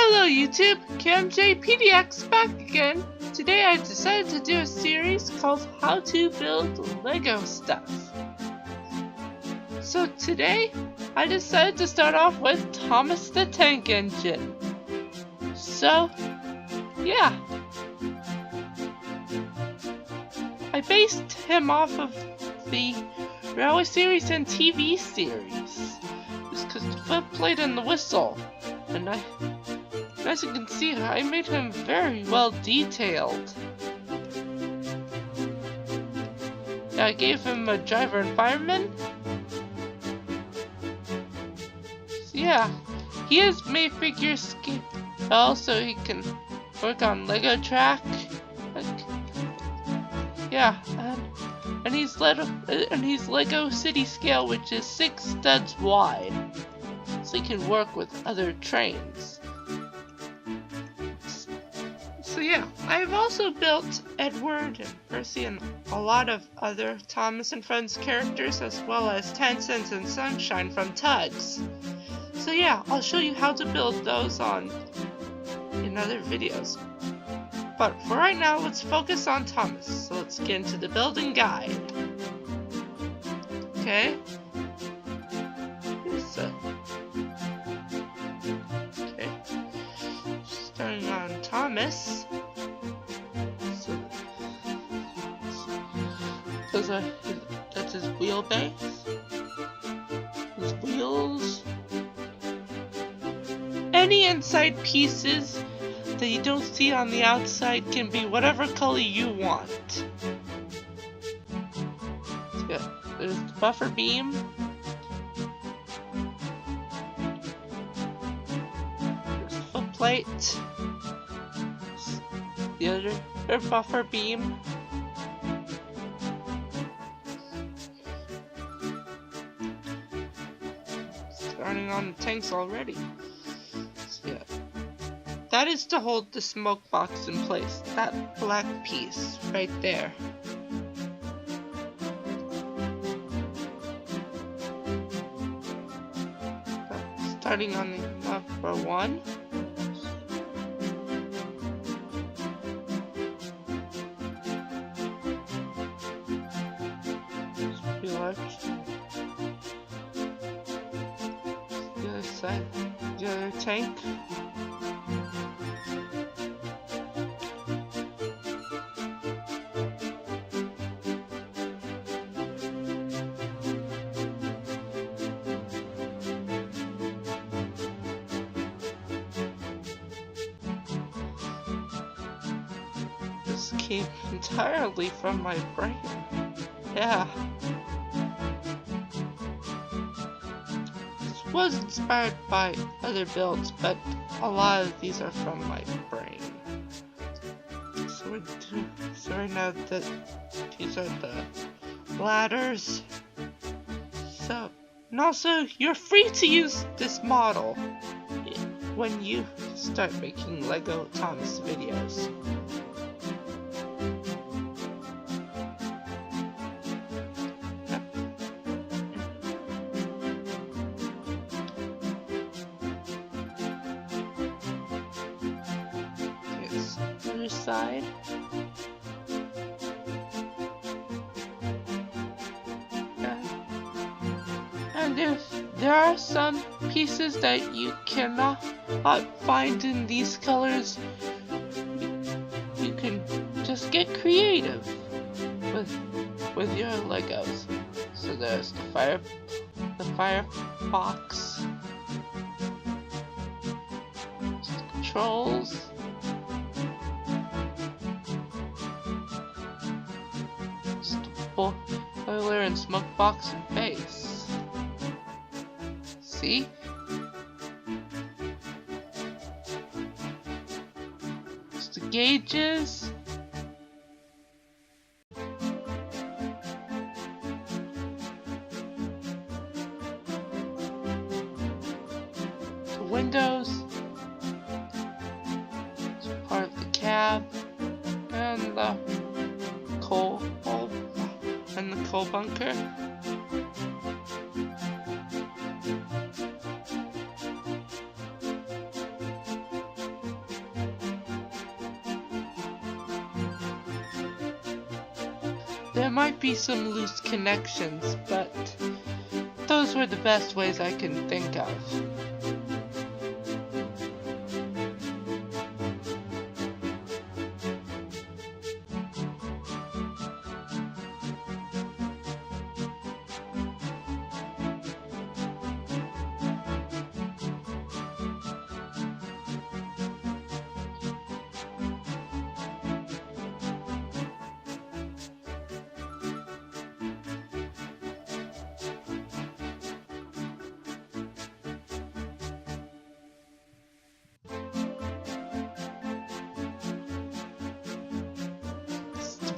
Hello YouTube, KMJPDX back again. Today I decided to do a series called How to Build Lego Stuff. So today I decided to start off with Thomas the Tank Engine. So yeah, I based him off of the Railway series and TV series. Just because the foot plate and the whistle. And as you can see, I made him very well detailed. I gave him a driver and fireman. So yeah, he has made figure skate so he can work on Lego track. Yeah, and he's Lego City scale, which is 6 studs wide, so he can work with other trains. So yeah, I've also built Edward and Percy and a lot of other Thomas and Friends characters, as well as Tencent and Sunshine from Tugs. So yeah, I'll show you how to build those in other videos. But for right now, let's focus on Thomas. So let's get into the building guide. Okay. Okay. Starting on Thomas. So that's his wheelbase. His wheels. Any inside pieces that you don't see on the outside can be whatever color you want. So yeah, there's the buffer beam. There's the foot plate. The other buffer beam. Starting on the tanks already. So yeah. That is to hold the smoke box in place, that black piece right there. Starting on the number 1. It's pretty large. The other side, the other tank. This came entirely from my brain. Yeah. This was inspired by other builds, but a lot of these are from my brain. So right now these are the ladders. So, and also you're free to use this model when you start making Lego Thomas videos. Other side. And if there are some pieces that you cannot find in these colors, you can just get creative with your Legos. So there's the firebox, controls. Boiler and smoke box and base. See? It's the gauges. The windows. It's part of the cab. And the coal bunker. There might be some loose connections, but those were the best ways I can think of.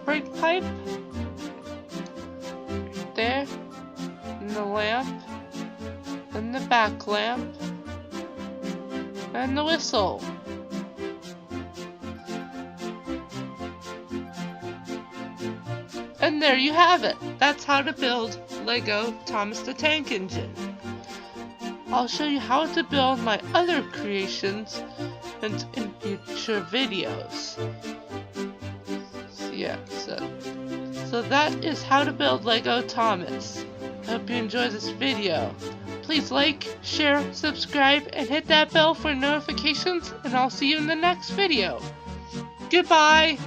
Brake pipe there, and the lamp, and the back lamp, and the whistle. And there you have it. That's how to build Lego Thomas the Tank Engine. I'll show you how to build my other creations in future videos. Yeah, so that is how to build Lego Thomas. I hope you enjoyed this video. Please like, share, subscribe, and hit that bell for notifications, and I'll see you in the next video. Goodbye!